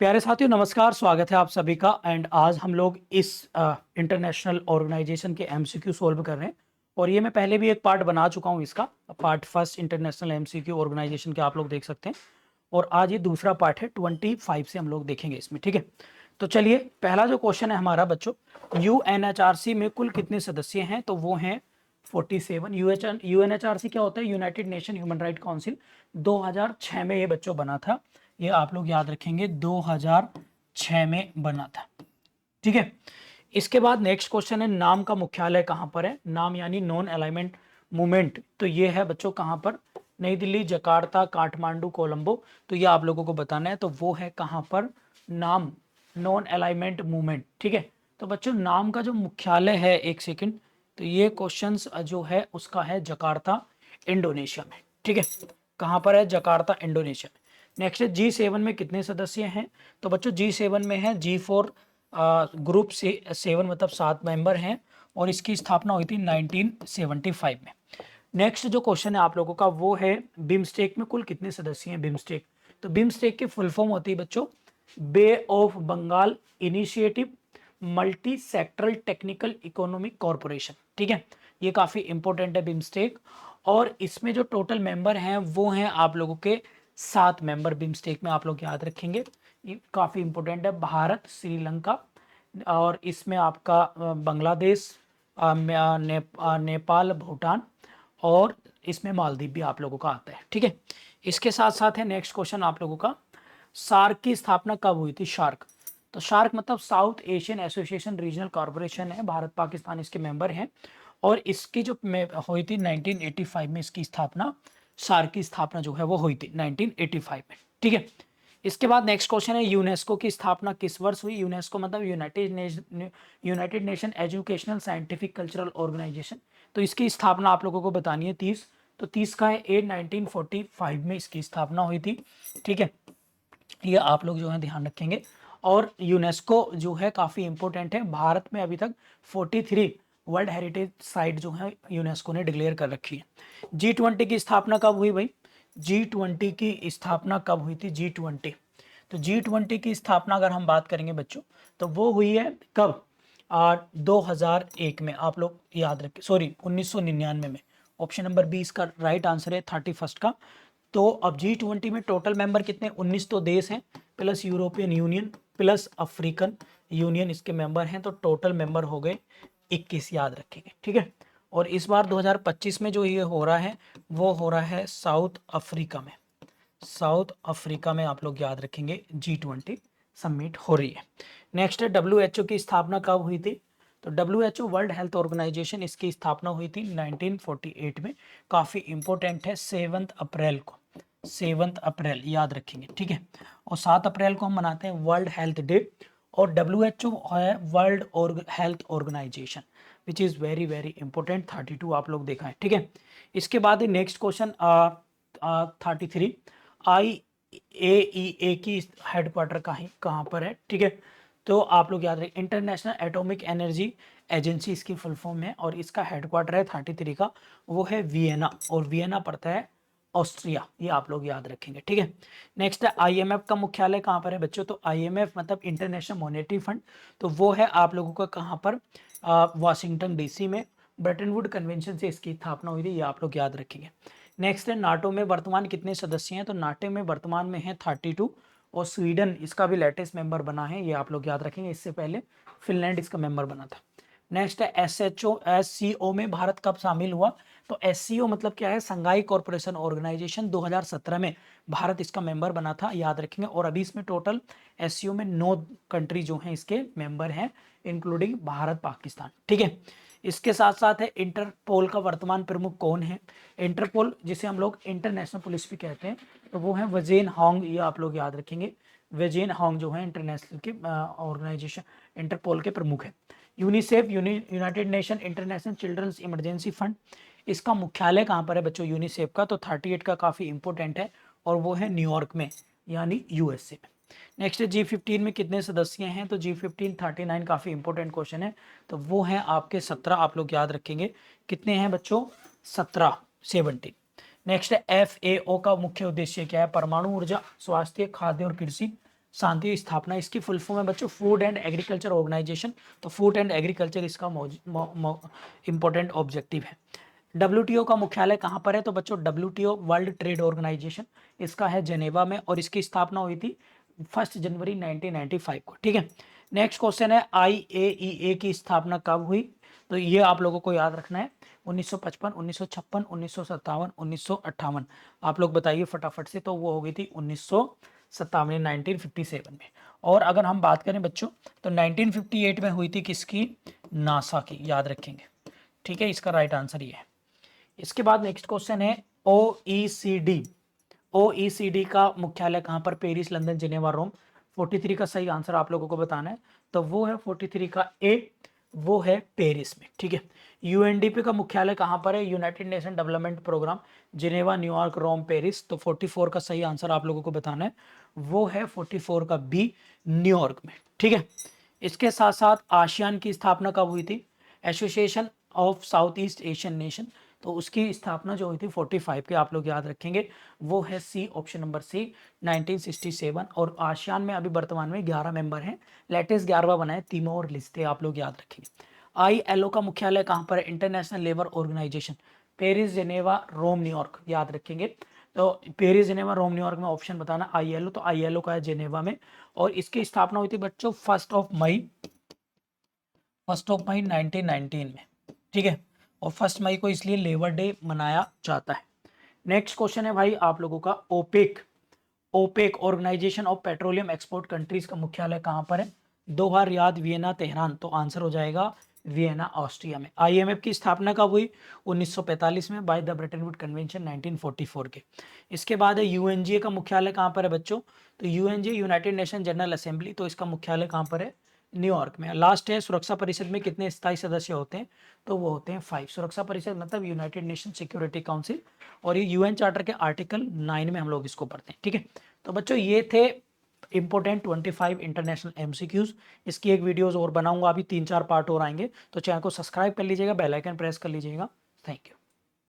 प्यारे साथियों, नमस्कार। स्वागत है आप सभी का। एंड आज हम लोग इस इंटरनेशनल ऑर्गेनाइजेशन के एमसीक्यू सोल्व कर रहे हैं। और ये मैं पहले भी एक पार्ट बना चुका हूँ इसका। Part first international MCQ organisation के आप लोग देख सकते हैं। और आज ये दूसरा पार्ट है, 25 से हम लोग देखेंगे इसमें। ठीक है, तो चलिए, पहला जो क्वेश्चन है हमारा बच्चों, यूएनएचआरसी में कुल कितने सदस्य हैं? तो वो हैं 47। यूएनएचआरसी क्या होता है? United nation human right council. 2006 में ये बच्चों बना था। ये आप लोग याद रखेंगे, 2006 में बना था। ठीक है, इसके बाद नेक्स्ट क्वेश्चन है, नाम का मुख्यालय कहां पर है? नाम यानी नॉन अलाइनमेंट मूवमेंट, तो ये है बच्चों कहां पर? नई दिल्ली, जकार्ता, काठमांडू, कोलंबो। तो ये आप लोगों को बताना है, तो वो है कहां पर? नाम, नॉन अलाइनमेंट मूवमेंट। ठीक है, तो बच्चों नाम का जो मुख्यालय है, एक सेकंड, तो ये क्वेश्चन जो है उसका है जकार्ता, इंडोनेशिया में। ठीक है, कहां पर है? जकार्ता, इंडोनेशिया में। नेक्स्ट है, G7 में कितने सदस्य हैं? तो बच्चों G7 में है G4 ग्रुप से 7, मतलब 7 मेंबर हैं। और इसकी स्थापना हुई थी 1975 में। नेक्स्ट जो क्वेश्चन है आप लोगों का, वो है बिम्स्टेक में कुल कितने सदस्य हैं? बिम्स्टेक, तो बिम्स्टेक की फुल फॉर्म होती है बच्चों, Bay of Bengal initiative multi sectoral technical economic corporation. ठीक है, ये काफी इंपॉर्टेंट है बिम्स्टेक। और इसमें जो टोटल मेंबर हैं वो हैं आप लोगों के 7 मेंबर बिम्स्टेक में, आप लोग याद रखेंगे। ये काफी इंपॉर्टेंट है। भारत, श्रीलंका, और इसमें आपका बांग्लादेश, नेपाल, भूटान, और इसमें मालदीव भी आप लोगों का आता है। ठीक है, इसके साथ साथ है नेक्स्ट क्वेश्चन आप लोगों का, सार्क की स्थापना कब हुई थी? शार्क, तो शार्क मतलब south Asian association regional corporation है। भारत पाकिस्तान इसके मेंबर हैं। और इसकी जो हुई थी 1985 में, इसकी स्थापना, सार्क की स्थापना जो है वो हुई थी 1985 में। ठीक है, इसके बाद नेक्स्ट क्वेश्चन है, यूनेस्को की स्थापना किस वर्ष हुई? यूनेस्को मतलब United Nation Educational Scientific Cultural Organisation. तो इसकी स्थापना आप लोगों को बतानी है 30। तो 30 का है 1945 में इसकी स्थापना हुई थी। ठीक है, ये आप लोग जो है ध्यान रखेंगे। और यूनेस्को जो है काफ़ी इंपॉर्टेंट है। भारत में अभी तक 43 वर्ल्ड हेरिटेज साइट जो है यूनेस्को ने डिक्लेयर कर रखी है। G20 की स्थापना कब हुई भाई? G20 की स्थापना कब हुई थी? G20, तो G20 की स्थापना अगर हम बात करेंगे बच्चों, तो वो हुई है कब? 2001 में। आप लोग याद रखें, सॉरी 1999 में। ऑप्शन नंबर 20 का राइट आंसर है 31 का। तो अब G20 में टोटल मेंबर कितने? 19 तो देश हैं, plus European union, plus African union इसके मेंबर हैं। तो टोटल मेंबर हो गए 21, याद रखेंगे। ठीक है, और इस बार 2025 में जो ये हो रहा है, वो हो रहा है साउथ अफ्रीका में। साउथ अफ्रीका में आप लोग याद रखेंगे G20 समिट हो रही है। नेक्स्ट है, WHO की स्थापना कब हुई थी? तो WHO वर्ल्ड हेल्थ ऑर्गेनाइजेशन, इसकी स्थापना हुई थी 1948 में। काफ़ी इंपॉर्टेंट है, 7 अप्रैल को। 7 अप्रैल याद रखेंगे। ठीक है, और 7 अप्रैल को हम मनाते हैं वर्ल्ड हेल्थ डे। और WHO है World Health Organisation, which is very very important. 32 आप लोग देखा है। ठीक है, इसके बाद नेक्स्ट क्वेश्चन 33, IAEA की हेडक्वार्टर कहाँ पर है? ठीक है, तो आप लोग याद रखें, इंटरनेशनल एटॉमिक एनर्जी एजेंसी इसकी फुल फॉर्म है। और इसका हेडक्वार्टर है 33 का, वो है वियना। और वियना पड़ता है ऑस्ट्रिया, ये आप लोग याद रखेंगे। ठीक है, नेक्स्ट है, IMF का मुख्यालय कहाँ पर है बच्चों? तो IMF मतलब इंटरनेशनल मॉनेटरी फंड, तो वो है आप लोगों का कहाँ पर? वाशिंगटन DC में। ब्रेटन वुड कन्वेंशन से इसकी स्थापना हुई थी, ये आप लोग याद रखेंगे। नेक्स्ट है, नाटो में वर्तमान कितने सदस्य हैं? तो नाटो में वर्तमान में है 32। और स्वीडन इसका भी लेटेस्ट मेंबर बना है, ये आप लोग याद रखेंगे। इससे पहले फिनलैंड इसका मेंबर बना था। नेक्स्ट है, SCO में भारत कब शामिल हुआ? तो SCO मतलब क्या है? संघाई कॉर्पोरेशन ऑर्गेनाइजेशन। 2017 में भारत इसका मेंबर बना था, याद रखेंगे। और अभी इसमें टोटल SCO में 9 कंट्री जो हैं इसके मेंबर हैं, इंक्लूडिंग भारत, पाकिस्तान। ठीक है, इसके साथ साथ है, इंटरपोल का वर्तमान प्रमुख कौन है? इंटरपोल जिसे हम लोग इंटरनेशनल पुलिस भी कहते हैं, तो वो है वजेन होंग, ये आप लोग याद रखेंगे। वजेन होंग जो है इंटरनेशनल के ऑर्गेनाइजेशन इंटरपोल के प्रमुख है। UNICEF, United Nation International Children's Emergency Fund, इसका मुख्यालय कहाँ पर है बच्चों यूनिसेफ का? तो 38 का काफ़ी इंपॉर्टेंट है, और वो है न्यूयॉर्क में, यानी USA में। नेक्स्ट है, G15 में कितने सदस्य हैं? तो G15 39, काफ़ी इंपॉर्टेंट क्वेश्चन है। तो वो हैं आपके 17, आप लोग याद रखेंगे। कितने हैं बच्चों? 17, 17। नेक्स्ट है, FAO का मुख्य उद्देश्य क्या है? परमाणु ऊर्जा, स्वास्थ्य, खाद्य और कृषि, शांति स्थापना, इसकी फुल फॉर्म है बच्चों फूड एंड एग्रीकल्चर ऑर्गेनाइजेशन। तो फूड एंड एग्रीकल्चर इसका इंपॉर्टेंट ऑब्जेक्टिव है। डब्ल्यूटीओ का मुख्यालय कहाँ पर है? तो बच्चों डब्ल्यूटीओ वर्ल्ड ट्रेड ऑर्गेनाइजेशन इसका है जेनेवा में, और इसकी स्थापना हुई थी 1 जनवरी 1995 को। ठीक है, नेक्स्ट क्वेश्चन है IAEA की स्थापना कब हुई? तो ये आप लोगों को याद रखना है 1955, 1956, 1957, 1958। आप लोग बताइए फटाफट से। तो वो हो गई थी 1957, 1957 में। और अगर हम बात करें बच्चों तो 1958 में हुई थी किसकी? नासा की, याद रखेंगे। ठीक है, इसका राइट आंसर ये है। इसके बाद नेक्स्ट क्वेश्चन है OECD। OECD का मुख्यालय कहाँ पर? पेरिस, लंदन, जिनेवा, रोम। 43 का सही आंसर आप लोगों को बताना है। तो वो है 43 का ए, वो है पेरिस में। ठीक है, UNDP का मुख्यालय कहाँ पर है? United Nation Development Programme, Geneva, New York, Rome, Paris. तो 44 का सही आंसर आप लोगों को बताना है, वो है 44 का बी, न्यूयॉर्क में। ठीक है, इसके साथ साथ आसियान की स्थापना कब हुई थी? Association of south east Asian nation. तो उसकी स्थापना जो हुई थी 45 के, आप लोग याद रखेंगे, वो है सी, ऑप्शन नंबर सी, 1967। और आसियान में अभी वर्तमान में 11 मेंबर हैं, लेटेस्ट 11वां बना है, तिमोर लेस्ते, आप लोग याद रखेंगे। ILO का मुख्यालय कहाँ पर है? International Labour Organisation, Paris, Geneva, Rome, New York, याद रखेंगे। तो पेरिस, जेनेवा, रोम, न्यूयॉर्क में ऑप्शन बताना ILO। तो ILO का है जेनेवा में, और इसकी स्थापना हुई थी बच्चों 1 मई 1919 में। ठीक है, और 1 मई को इसलिए लेबर डे मनाया जाता है। नेक्स्ट क्वेश्चन है भाई आप लोगों का OPEC. OPEC Organisation of Petroleum Export Countries का मुख्यालय कहाँ पर है? Doha, Riyadh, Vienna, Tehran. तो आंसर हो जाएगा वियना, ऑस्ट्रिया में। IMF की स्थापना कब हुई? 1945 में, by the Brayton would convention 1944 के। इसके बाद है UNGA का मुख्यालय कहाँ पर है बच्चों? तो UNGA United nation general assembly, तो इसका मुख्यालय कहाँ पर है? न्यूयॉर्क में। लास्ट है सुरक्षा परिषद में कितने स्थायी सदस्य होते हैं? तो वो होते हैं 5। सुरक्षा परिषद मतलब यूनाइटेड नेशन सिक्योरिटी काउंसिल, और ये UN चार्टर के आर्टिकल 9 में हम लोग इसको पढ़ते हैं। ठीक है, तो बच्चों ये थे इंपोर्टेंट 25 इंटरनेशनल MCQs। इसकी एक वीडियोस और बनाऊंगा, अभी 3-4 पार्ट और आएंगे। तो चैनल को सब्सक्राइब कर लीजिएगा, बेल आइकन प्रेस कर लीजिएगा। Thank you.